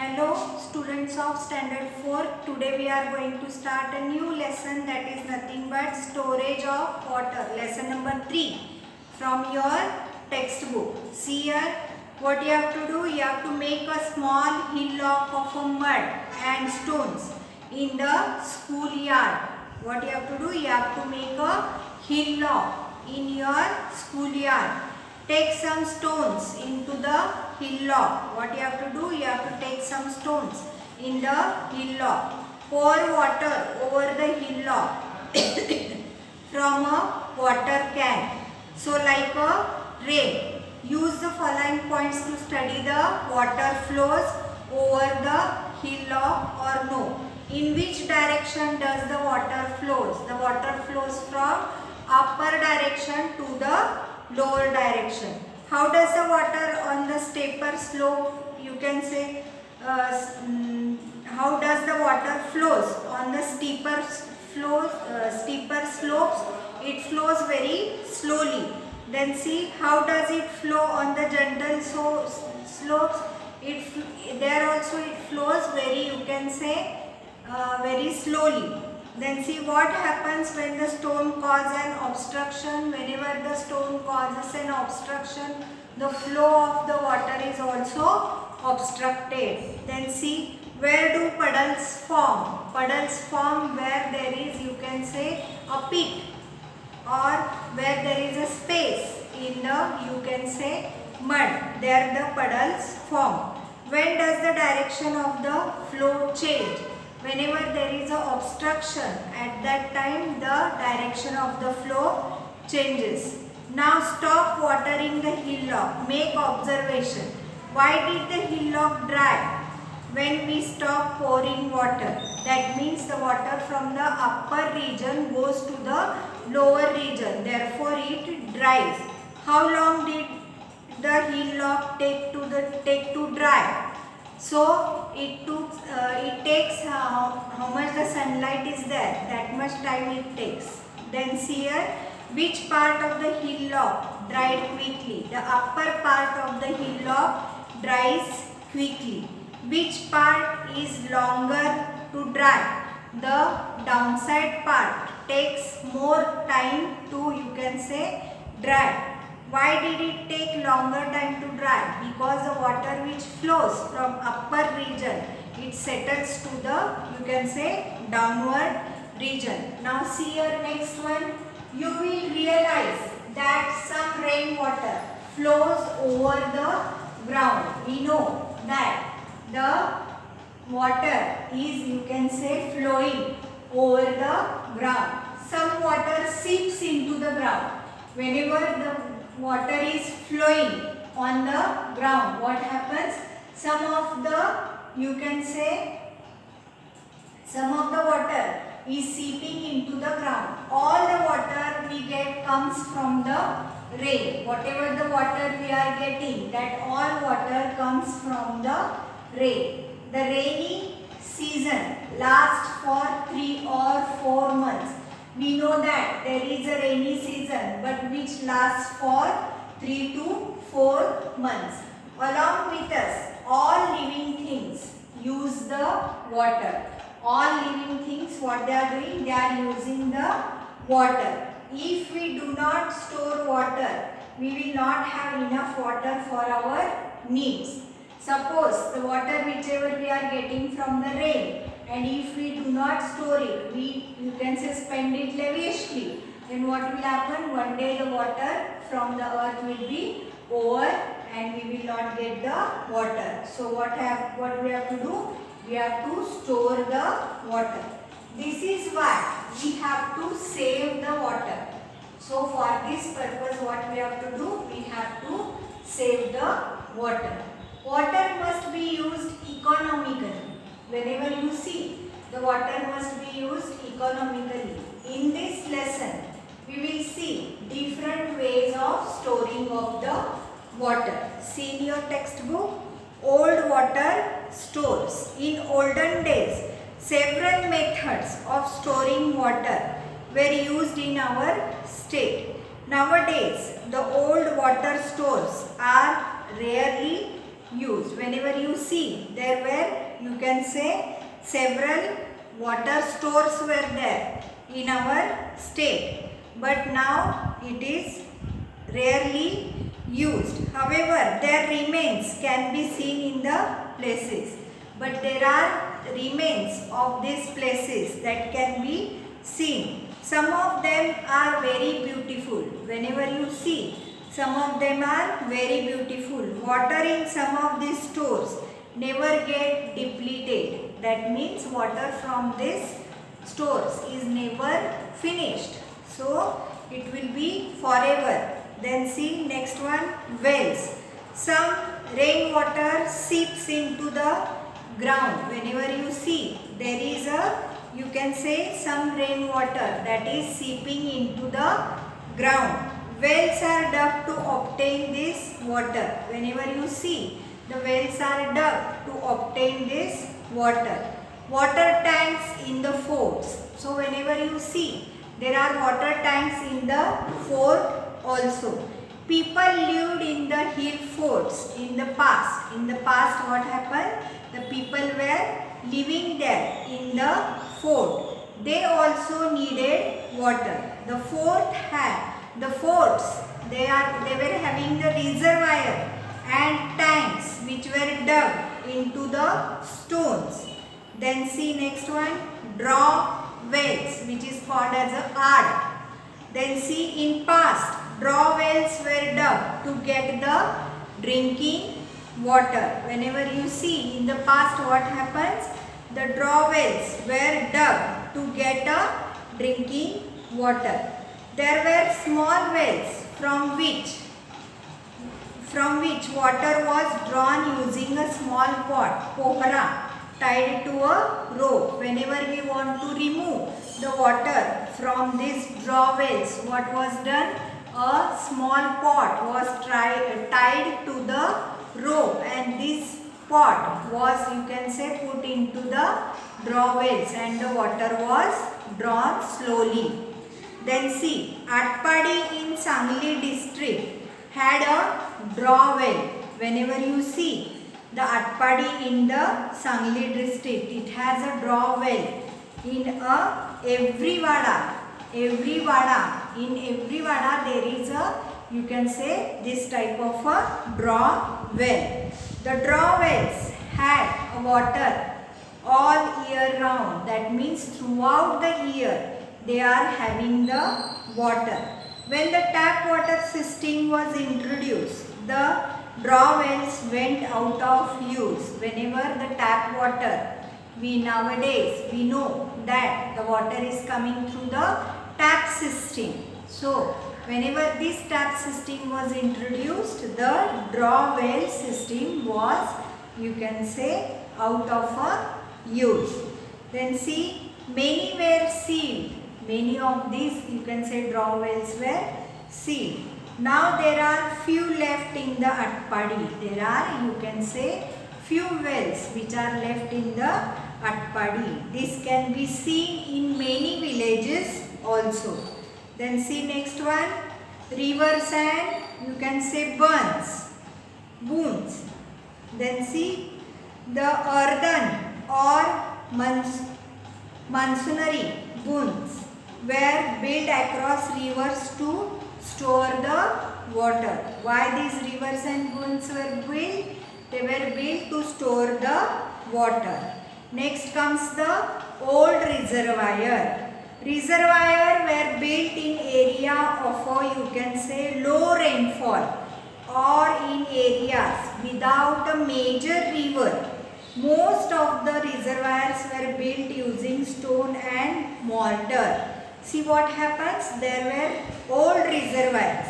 Hello students of standard 4. Today we are going to start a new lesson, that is nothing but storage of water. Lesson number 3 from your textbook. See here, what you have to do, you have to make a small hillock of a mud and stones in the schoolyard. What you have to do, you have to make a hillock in your schoolyard. Take some stones into the hillock. What you have to do? You have to take some stones in the hillock. Pour water over the hillock from a water can. So like a rain. Use the following points to study the water flows over the hillock or no. In which direction does the water flows? The water flows from upper direction to the lower direction. How does the water on the steeper slope, you can say, how does the water flows on the steeper slopes? It flows very slowly. Then see, how does it flow on the gentle slopes? There also it flows very, you can say, very slowly. Then see what happens when the stone causes an obstruction. Whenever the stone causes an obstruction, the flow of the water is also obstructed. Then see, where do puddles form? Puddles form where there is, you can say, a pit or where there is a space in the, you can say, mud. There the puddles form. When does the direction of the flow change? Whenever there is an obstruction, at that time the direction of the flow changes. Now stop watering the hillock. Make observation. Why did the hillock dry? When we stop pouring water, that means the water from the upper region goes to the lower region. Therefore it dries. How long did the hillock take to dry? So it takes how much the sunlight is there, that much time it takes. Then see here, which part of the hillock dried quickly? The upper part of the hillock dries quickly. Which part is longer to dry? The downside part takes more time to, you can say, dry. Why did it take longer time to dry? Because the water which flows from upper region, it settles to the, you can say, downward region. Now see here next one. You will realize that some rainwater flows over the ground. We know that the water is, you can say, flowing over the ground. Some water seeps into the ground. Whenever the water is flowing on the ground, what happens? Some of the, you can say, some of the water is seeping into the ground. All the water we get comes from the rain. Whatever the water we are getting, that all water comes from the rain. The rainy season lasts for 3 or 4 months. We know that there is a rainy season, but which lasts for 3 to 4 months. Along with us, all living things use the water. All living things, what they are doing? They are using the water. If we do not store water, we will not have enough water for our needs. Suppose the water whichever we are getting from the rain, and if we do not store it, you can say spend it lavishly, then what will happen? One day the water from the earth will be over and we will not get the water. So what we have to do? We have to store the water. This is why we have to save the water. So for this purpose, what we have to do? We have to save the water. Water must be used economically. Whenever you see, the water must be used economically. In this lesson, we will see different ways of storing of the water. See in your textbook, old water stores. In olden days, several methods of storing water were used in our state. Nowadays, the old water stores are rarely used. Whenever you see, there were you can say several water stores were there in our state, but now it is rarely used. However, their remains can be seen in the places, but there are remains of these places that can be seen. Some of them are very beautiful. Whenever you see, some of them are very beautiful. Water in some of these stores never get depleted. That means water from these stores is never finished. So it will be forever. Then see next one, wells. Some rainwater seeps into the ground. Whenever you see, there is a, you can say, some rainwater that is seeping into the ground. Wells are dug to obtain this water. Whenever you see, the wells are dug to obtain this water. Water tanks in the forts. So whenever you see, there are water tanks in the fort also. People lived in the hill forts in the past. In the past, what happened? The people were living there in the fort. They also needed water. The forts, they were having the reservoir and tanks which were dug into the stones. Then see next one, draw wells, which is called as a art. Then see, in past, draw wells were dug to get the drinking water. Whenever you see, in the past what happens? The draw wells were dug to get a drinking water. There were small wells from which water was drawn using a small pot, pohara, tied to a rope. Whenever we want to remove the water from these draw wells, what was done? A small pot was tied to the rope, and this pot was, you can say, put into the draw wells, and the water was drawn slowly. Then see, Atpadi in Sangli district had a draw well. Whenever you see the Atpadi in the Sangli district, it has a draw well. In every vada there is a, you can say, this type of a draw well. The draw wells had water all year round. That means throughout the year they are having the water. When the tap water system was introduced, the draw wells went out of use. Whenever the tap water, nowadays we know that the water is coming through the tap system. So whenever this tap system was introduced, the draw well system was, you can say, out of use. Then see, many were sealed. Many of these, you can say, draw wells were sealed. Now there are few left in the Atpadi. There are, you can say, few wells which are left in the Atpadi. This can be seen in many villages also. Then see next one, rivers and, you can say, boons. Then see, the earthen or monsoonary boons were built across rivers to store the water. Why these rivers and boons were built? They were built to store the water. Next comes the old reservoir. Reservoir were built in area of, you can say, low rainfall or in areas without a major river. Most of the reservoirs were built using stone and mortar. See what happens? There were old reservoirs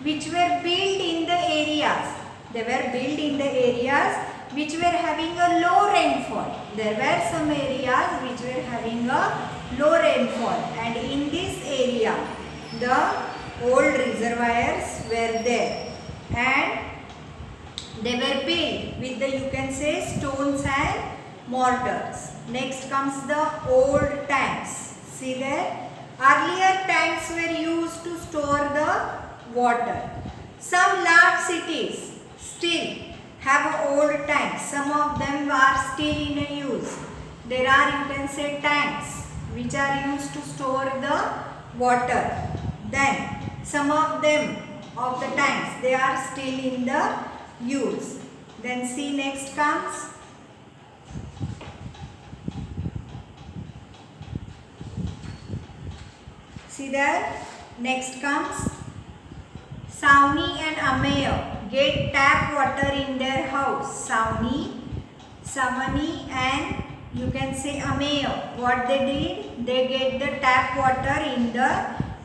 which were built in the areas. They were built in the areas which were having a low rainfall. There were some areas which were having a low rainfall, and in this area the old reservoirs were there, and they were built with the, you can say, stones and mortars. Next comes the old tanks. See there, earlier tanks were used to store the water. Some large cities still have old tanks. Some of them are still in a use. There are, you can say, tanks which are used to store the water. Then some of them of the tanks, they are still in the use. Then see, next comes see there, next comes Sauni and Ameya get tap water in their house. Sauni, Samani and you can say Ameya. What they did? They get the tap water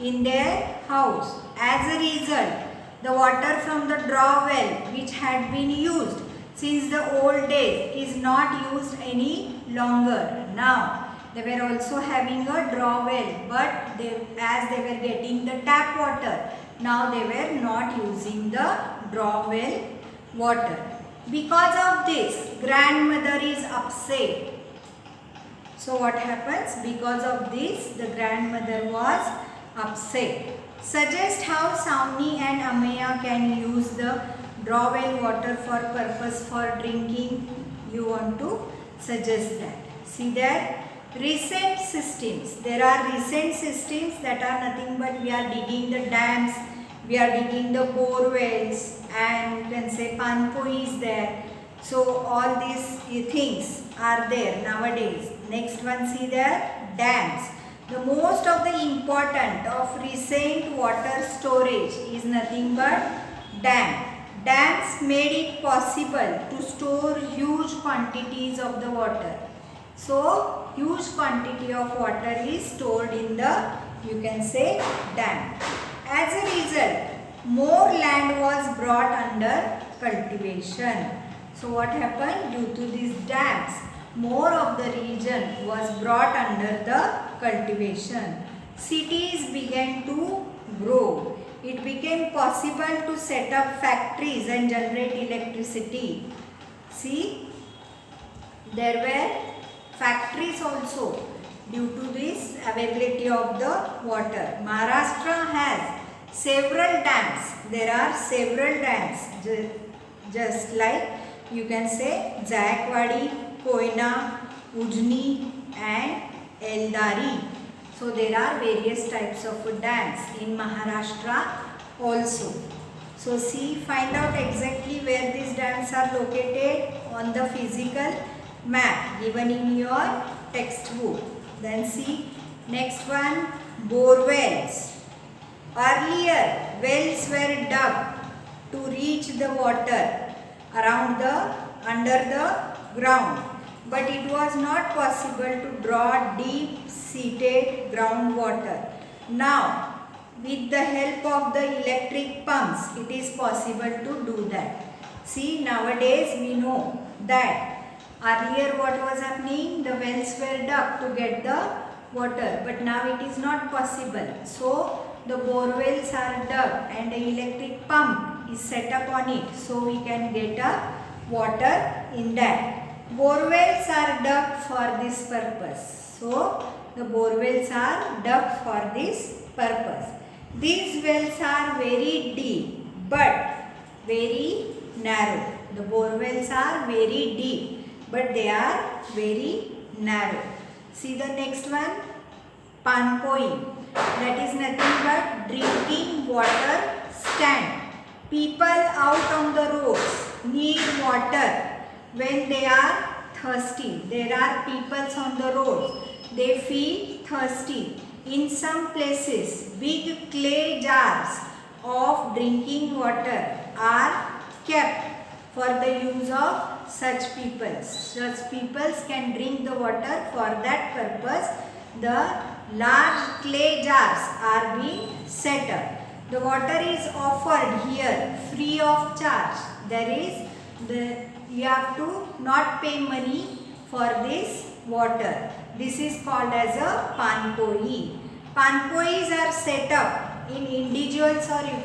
in their house. As a result, the water from the draw well which had been used since the old days is not used any longer. Now they were also having a draw well, but as they were getting the tap water, now they were not using the draw well water. Because of this, grandmother is upset. So what happens? Because of this, the grandmother was upset. Suggest how Sauni and Ameya can use the draw well water for purpose for drinking. You want to suggest that. See there. Recent systems. There are recent systems that are nothing but we are digging the dams, we are digging the bore wells, and you can say Panpo is there. So all these things are there nowadays. Next one, see there, dams. The most of the important of recent water storage is nothing but dam. Dams made it possible to store huge quantities of the water. So huge quantity of water is stored in the, you can say, dam. As a result, more land was brought under cultivation. So what happened? Due to these dams, more of the region was brought under the cultivation. Cities began to grow. It became possible to set up factories and generate electricity. See, there were factories also due to this availability of the water. Maharashtra has several dams. There are several dams, just like you can say Jayakwadi, Koyna, Ujni and Eldari. So there are various types of dams in Maharashtra also. So see, find out exactly where these dams are located on the physical map given in your textbook. Then see, next one, bore wells. Earlier, wells were dug to reach the water under the ground, but it was not possible to draw deep-seated groundwater. Now, with the help of the electric pumps, it is possible to do that. See, nowadays we know that earlier what was happening? The wells were dug to get the water, but now it is not possible. So the bore wells are dug and the electric pump is set up on it, so we can get a water in that. Bore wells are dug for this purpose. So the bore wells are dug for this purpose. These wells are very deep but very narrow. The bore wells are very deep, but they are very narrow. See the next one, Panpoi. That is nothing but drinking water stand. People out on the roads need water when they are thirsty. There are people on the roads. They feel thirsty. In some places, big clay jars of drinking water are kept for the use of such people. Such people can drink the water. For that purpose, the large clay jars are being set up. The water is offered here free of charge. You have to not pay money for this water. This is called as a panpoi. Panpois are set up in individuals, or you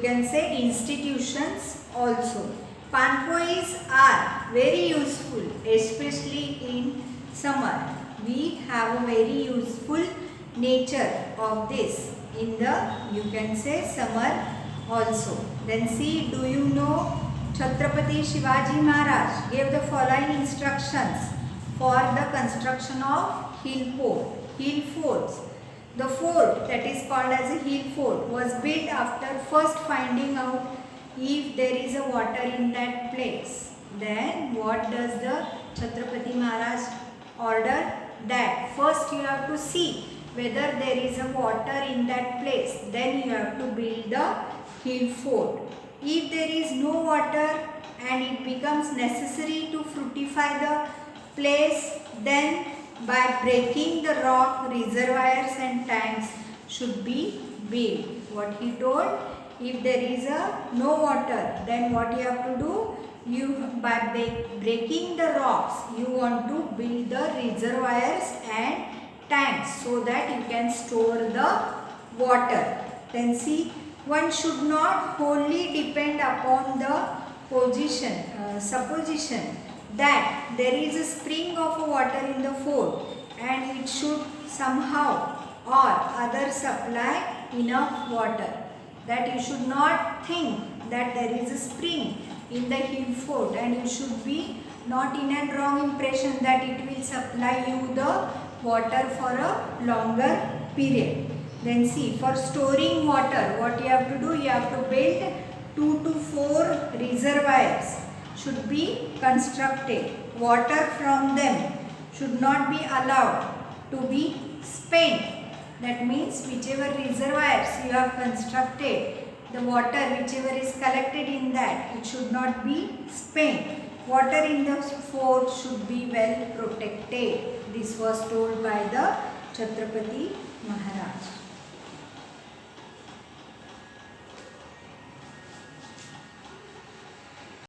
can say institutions also. Panpois are very useful, especially in summer. We have a very useful nature of this in the, you can say, summer also. Then see, do you know Chhatrapati Shivaji Maharaj gave the following instructions for the construction of hill forts. The fort that is called as a hill fort was built after first finding out if there is a water in that place. Then what does the Chhatrapati Maharaj order? That first you have to see whether there is a water in that place. Then you have to build the hill fort. If there is no water and it becomes necessary to fructify the place, then by breaking the rock, reservoirs and tanks should be built. What he told, if there is no water, then what you have to do? By breaking the rocks, you want to build the reservoirs and tanks so that you can store the water. Then see, one should not wholly depend upon the supposition that there is a spring of water in the fort and it should somehow or other supply enough water. That you should not think that there is a spring in the hill fort and you should be not in a wrong impression that it will supply you the water for a longer period. Then see, for storing water, what you have to do? You have to build 2 to 4 reservoirs should be constructed. Water from them should not be allowed to be spent. That means whichever reservoirs you have constructed, the water whichever is collected in that, it should not be spent. Water in the fort should be well protected. This was told by the Chhatrapati Maharaj.